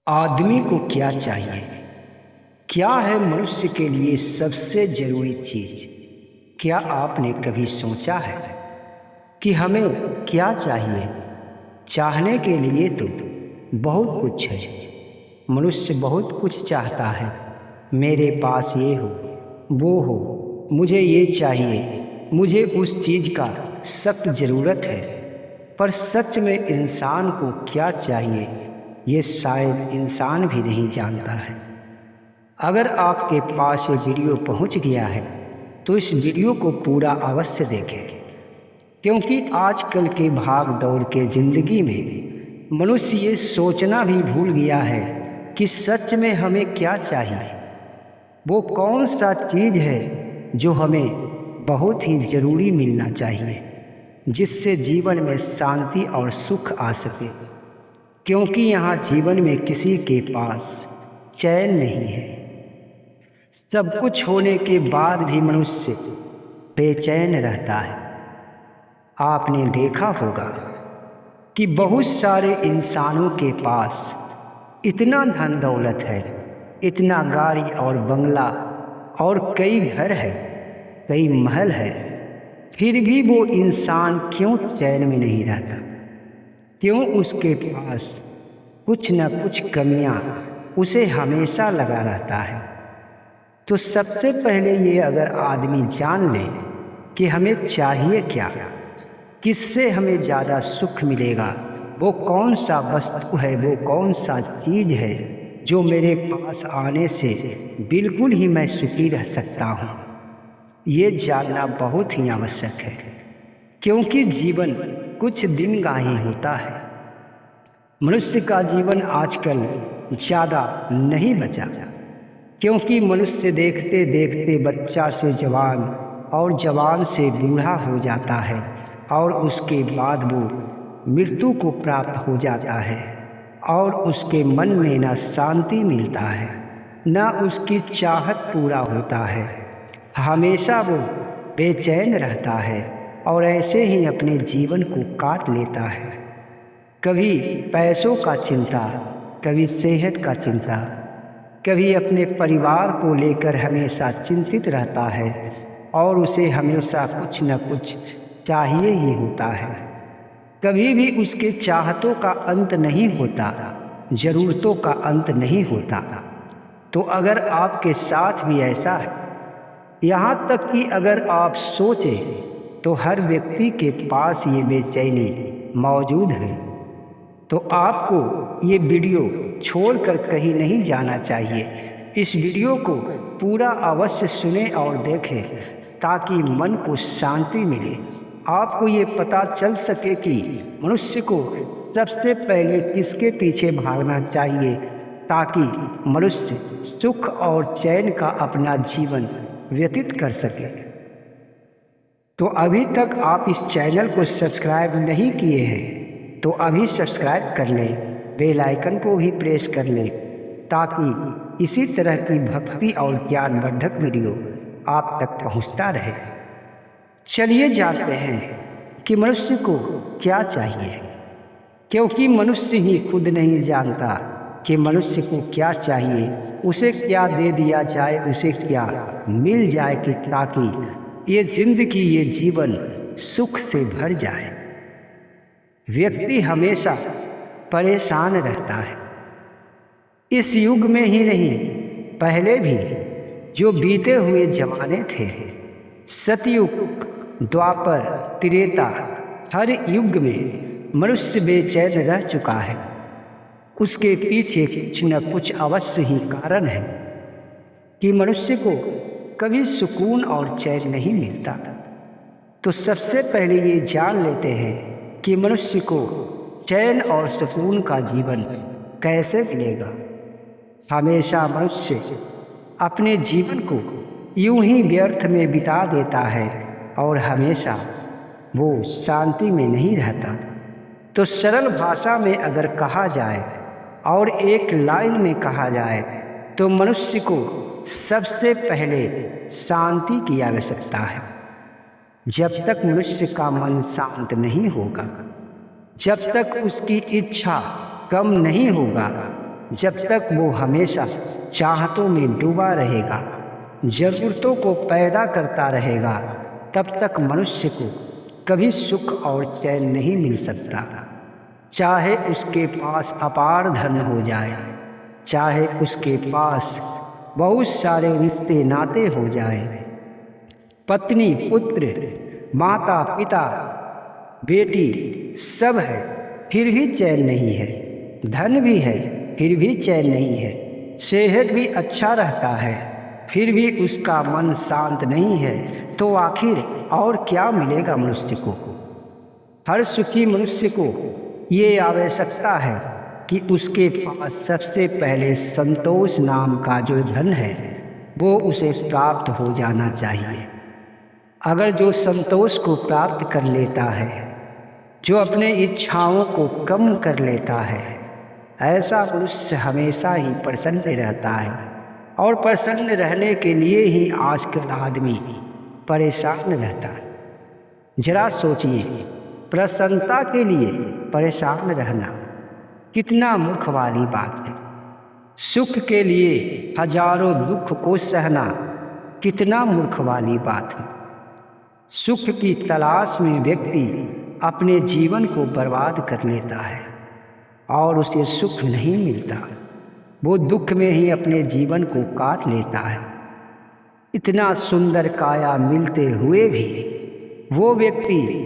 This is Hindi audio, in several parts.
आदमी को क्या चाहिए? क्या है मनुष्य के लिए सबसे जरूरी चीज? क्या आपने कभी सोचा है कि हमें क्या चाहिए? चाहने के लिए तो बहुत कुछ है। मनुष्य बहुत कुछ चाहता है। मेरे पास ये हो, वो हो, मुझे ये चाहिए, मुझे उस चीज का सख्त जरूरत है। पर सच में इंसान को क्या चाहिए, ये शायद इंसान भी नहीं जानता है। अगर आपके पास ये वीडियो पहुंच गया है तो इस वीडियो को पूरा अवश्य देखें, क्योंकि आजकल के भाग दौड़ के जिंदगी में मनुष्य ये सोचना भी भूल गया है कि सच में हमें क्या चाहिए। वो कौन सा चीज है जो हमें बहुत ही जरूरी मिलना चाहिए, जिससे जीवन में शांति और सुख आ सके। क्योंकि यहाँ जीवन में किसी के पास चैन नहीं है। सब कुछ होने के बाद भी मनुष्य बेचैन रहता है। आपने देखा होगा कि बहुत सारे इंसानों के पास इतना धन दौलत है, इतना गाड़ी और बंगला और कई घर है, कई महल है, फिर भी वो इंसान क्यों चैन में नहीं रहता? क्यों उसके पास कुछ न कुछ कमियां उसे हमेशा लगा रहता है? तो सबसे पहले ये अगर आदमी जान ले कि हमें चाहिए क्या, किससे हमें ज़्यादा सुख मिलेगा, वो कौन सा वस्तु है, वो कौन सा चीज़ है जो मेरे पास आने से बिल्कुल ही मैं सुखी रह सकता हूँ, ये जानना बहुत ही आवश्यक है। क्योंकि जीवन कुछ दिन का ही होता है। मनुष्य का जीवन आजकल ज़्यादा नहीं बचा, क्योंकि मनुष्य देखते देखते बच्चा से जवान और जवान से बूढ़ा हो जाता है और उसके बाद वो मृत्यु को प्राप्त हो जाता है और उसके मन में न शांति मिलता है, न उसकी चाहत पूरा होता है। हमेशा वो बेचैन रहता है और ऐसे ही अपने जीवन को काट लेता है। कभी पैसों का चिंता, कभी सेहत का चिंता, कभी अपने परिवार को लेकर हमेशा चिंतित रहता है और उसे हमेशा कुछ न कुछ चाहिए ही होता है। कभी भी उसके चाहतों का अंत नहीं होता, ज़रूरतों का अंत नहीं होता। तो अगर आपके साथ भी ऐसा है, यहाँ तक कि अगर आप सोचें तो हर व्यक्ति के पास ये बेचैनी मौजूद है, तो आपको ये वीडियो छोड़कर कहीं नहीं जाना चाहिए। इस वीडियो को पूरा अवश्य सुनें और देखें, ताकि मन को शांति मिले। आपको ये पता चल सके कि मनुष्य को सबसे पहले किसके पीछे भागना चाहिए, ताकि मनुष्य सुख और चैन का अपना जीवन व्यतीत कर सके। तो अभी तक आप इस चैनल को सब्सक्राइब नहीं किए हैं तो अभी सब्सक्राइब कर लें, बेल आइकन को भी प्रेस कर लें, ताकि इसी तरह की भक्ति और ज्ञानवर्धक वीडियो आप तक पहुंचता रहे। चलिए जानते हैं कि मनुष्य को क्या चाहिए, क्योंकि मनुष्य ही खुद नहीं जानता कि मनुष्य को क्या चाहिए, उसे क्या दे दिया जाए, उसे क्या मिल जाए कि ताकि ये जिंदगी, ये जीवन सुख से भर जाए। व्यक्ति हमेशा परेशान रहता है। इस युग में ही नहीं, पहले भी जो बीते हुए जमाने थे, सतयुग, द्वापर, त्रेता, हर युग में मनुष्य बेचैन रह चुका है। उसके पीछे कुछ न कुछ अवश्य ही कारण है कि मनुष्य को कभी सुकून और चैन नहीं मिलता। तो सबसे पहले ये जान लेते हैं कि मनुष्य को चैन और सुकून का जीवन कैसे मिलेगा। हमेशा मनुष्य अपने जीवन को यूं ही व्यर्थ में बिता देता है और हमेशा वो शांति में नहीं रहता। तो सरल भाषा में अगर कहा जाए और एक लाइन में कहा जाए तो मनुष्य को सबसे पहले शांति की आवश्यकता है। जब तक मनुष्य का मन शांत नहीं होगा, जब तक उसकी इच्छा कम नहीं होगा, जब तक वो हमेशा चाहतों में डूबा रहेगा, ज़रूरतों को पैदा करता रहेगा, तब तक मनुष्य को कभी सुख और चैन नहीं मिल सकता। चाहे उसके पास अपार धन हो जाए, चाहे उसके पास बहुत सारे रिश्ते नाते हो जाए, पत्नी, पुत्र, माता, पिता, बेटी सब है, फिर भी चैन नहीं है। धन भी है, फिर भी चैन नहीं है। सेहत भी अच्छा रहता है, फिर भी उसका मन शांत नहीं है। तो आखिर और क्या मिलेगा मनुष्य को? हर सुखी मनुष्य को ये आवश्यकता है कि उसके पास सबसे पहले संतोष नाम का जो धन है वो उसे प्राप्त हो जाना चाहिए। अगर जो संतोष को प्राप्त कर लेता है, जो अपने इच्छाओं को कम कर लेता है, ऐसा मनुष्य हमेशा ही प्रसन्न रहता है। और प्रसन्न रहने के लिए ही आजकल आदमी परेशान रहता है। जरा सोचिए, प्रसन्नता के लिए परेशान रहना कितना मूर्ख वाली बात है। सुख के लिए हजारों दुख को सहना कितना मूर्ख वाली बात है। सुख की तलाश में व्यक्ति अपने जीवन को बर्बाद कर लेता है और उसे सुख नहीं मिलता। वो दुख में ही अपने जीवन को काट लेता है। इतना सुंदर काया मिलते हुए भी वो व्यक्ति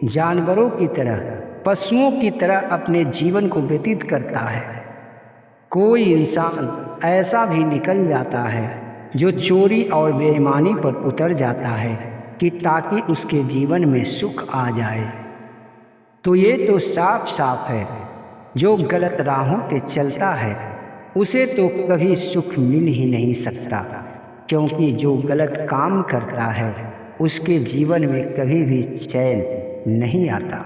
जानवरों की तरह, पशुओं की तरह अपने जीवन को व्यतीत करता है। कोई इंसान ऐसा भी निकल जाता है जो चोरी और बेईमानी पर उतर जाता है कि ताकि उसके जीवन में सुख आ जाए। तो ये तो साफ साफ है, जो गलत राहों पे चलता है उसे तो कभी सुख मिल ही नहीं सकता, क्योंकि जो गलत काम करता है उसके जीवन में कभी भी चैन नहीं आता।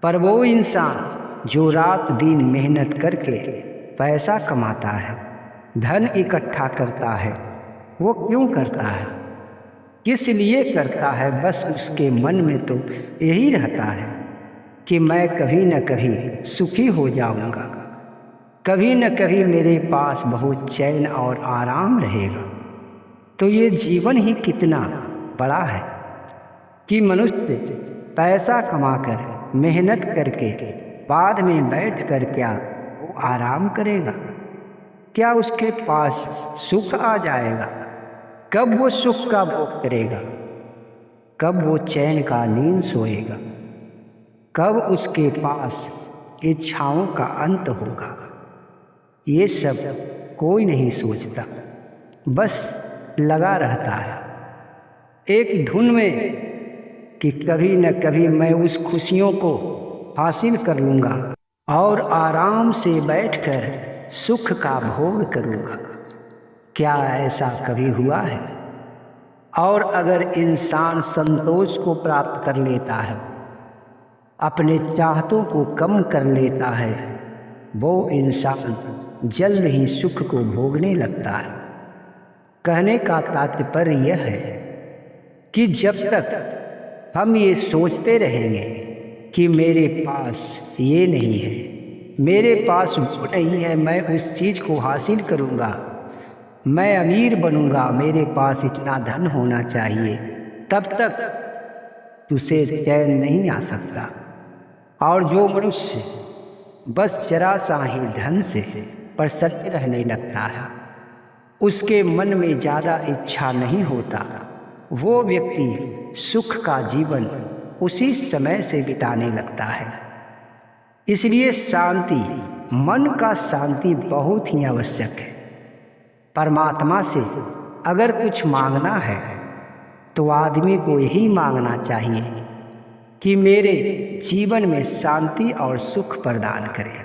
पर वो इंसान जो रात दिन मेहनत करके पैसा कमाता है, धन इकट्ठा करता है, वो क्यों करता है, किस लिए करता है? बस उसके मन में तो यही रहता है कि मैं कभी न कभी सुखी हो जाऊंगा, कभी न कभी मेरे पास बहुत चैन और आराम रहेगा। तो ये जीवन ही कितना बड़ा है कि मनुष्य पैसा कमाकर, मेहनत करके बाद में बैठ कर क्या वो आराम करेगा? क्या उसके पास सुख आ जाएगा? कब वो सुख का भोग करेगा? कब वो चैन का नींद सोएगा? कब उसके पास इच्छाओं का अंत होगा? ये सब कोई नहीं सोचता, बस लगा रहता है एक धुन में कि कभी न कभी मैं उस खुशियों को हासिल कर लूँगा और आराम से बैठकर सुख का भोग करूँगा। क्या ऐसा कभी हुआ है? और अगर इंसान संतोष को प्राप्त कर लेता है, अपने चाहतों को कम कर लेता है, वो इंसान जल्द ही सुख को भोगने लगता है। कहने का तात्पर्य यह है कि जब तक हम ये सोचते रहेंगे कि मेरे पास ये नहीं है, मेरे पास वो नहीं है, मैं उस चीज़ को हासिल करूँगा, मैं अमीर बनूँगा, मेरे पास इतना धन होना चाहिए, तब तक उसे चैन नहीं आ सकता। और जो मनुष्य बस जरा सा ही धन से प्रसन्न रहने लगता है, उसके मन में ज़्यादा इच्छा नहीं होता, वो व्यक्ति सुख का जीवन उसी समय से बिताने लगता है। इसलिए शांति, मन का शांति बहुत ही आवश्यक है। परमात्मा से अगर कुछ मांगना है तो आदमी को यही मांगना चाहिए कि मेरे जीवन में शांति और सुख प्रदान करें,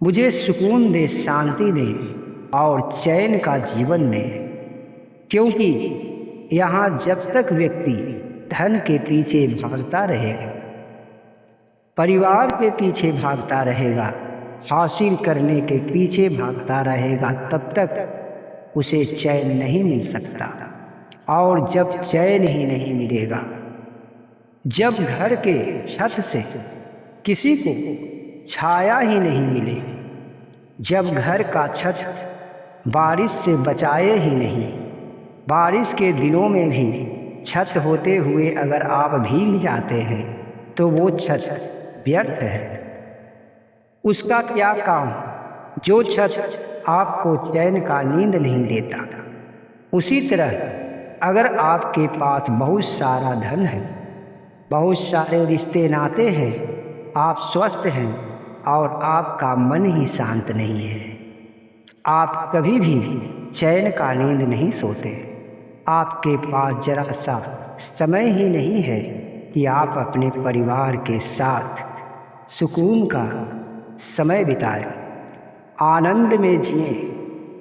मुझे सुकून दे, शांति दे और चैन का जीवन दे। क्योंकि यहाँ जब तक व्यक्ति धन के पीछे भागता रहेगा, परिवार के पीछे भागता रहेगा, हासिल करने के पीछे भागता रहेगा, तब तक उसे चैन नहीं मिल सकता। और जब चैन ही नहीं मिलेगा, जब घर के छत से किसी को छाया ही नहीं मिले, जब घर का छत बारिश से बचाए ही नहीं, बारिश के दिनों में भी छत होते हुए अगर आप भीग जाते हैं तो वो छत व्यर्थ है। उसका क्या काम जो छत आपको चैन का नींद नहीं देता। उसी तरह अगर आपके पास बहुत सारा धन है, बहुत सारे रिश्ते नाते हैं, आप स्वस्थ हैं और आपका मन ही शांत नहीं है, आप कभी भी चैन का नींद नहीं सोते। आपके पास जरा सा समय ही नहीं है कि आप अपने परिवार के साथ सुकून का समय बिताएं, आनंद में जिएं।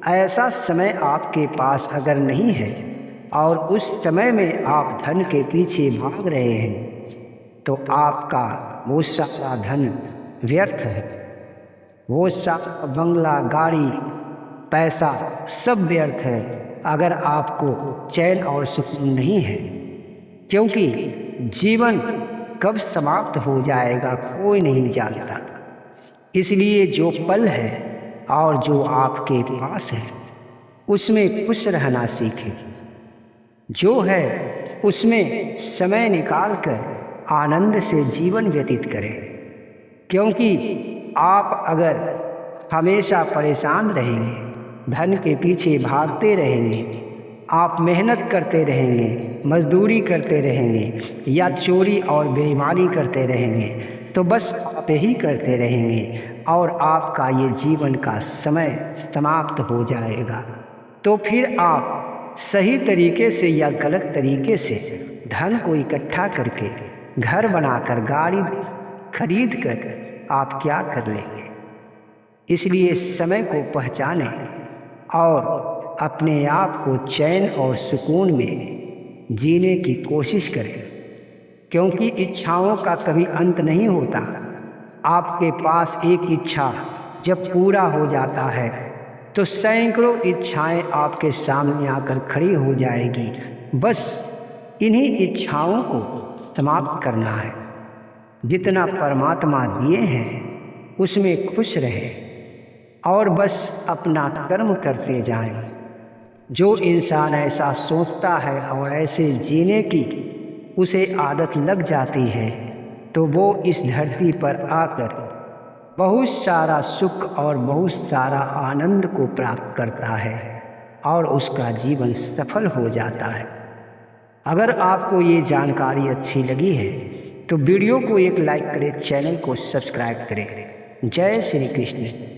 ऐसा समय आपके पास अगर नहीं है और उस समय में आप धन के पीछे भाग रहे हैं तो आपका वो सारा धन व्यर्थ है। वो सारा बंगला, गाड़ी, पैसा सब व्यर्थ है अगर आपको चैन और सुकून नहीं है, क्योंकि जीवन कब समाप्त हो जाएगा कोई नहीं जानता। इसलिए जो पल है और जो आपके पास है उसमें खुश रहना सीखें। जो है उसमें समय निकाल कर आनंद से जीवन व्यतीत करें, क्योंकि आप अगर हमेशा परेशान रहेंगे, धन के पीछे भागते रहेंगे, आप मेहनत करते रहेंगे, मजदूरी करते रहेंगे या चोरी और बेईमानी करते रहेंगे तो बस आप ही करते रहेंगे और आपका ये जीवन का समय समाप्त हो जाएगा। तो फिर आप सही तरीके से या गलत तरीके से धन को इकट्ठा करके घर बनाकर, गाड़ी खरीद कर आप क्या कर लेंगे। इसलिए समय को पहचानें और अपने आप को चैन और सुकून में जीने की कोशिश करें, क्योंकि इच्छाओं का कभी अंत नहीं होता। आपके पास एक इच्छा जब पूरा हो जाता है तो सैकड़ों इच्छाएं आपके सामने आकर खड़ी हो जाएगी। बस इन्हीं इच्छाओं को समाप्त करना है। जितना परमात्मा दिए हैं उसमें खुश रहें और बस अपना कर्म करते जाएं। जो इंसान ऐसा सोचता है और ऐसे जीने की उसे आदत लग जाती है तो वो इस धरती पर आकर बहुत सारा सुख और बहुत सारा आनंद को प्राप्त करता है और उसका जीवन सफल हो जाता है। अगर आपको ये जानकारी अच्छी लगी है तो वीडियो को एक लाइक करें, चैनल को सब्सक्राइब करें। जय श्री कृष्ण।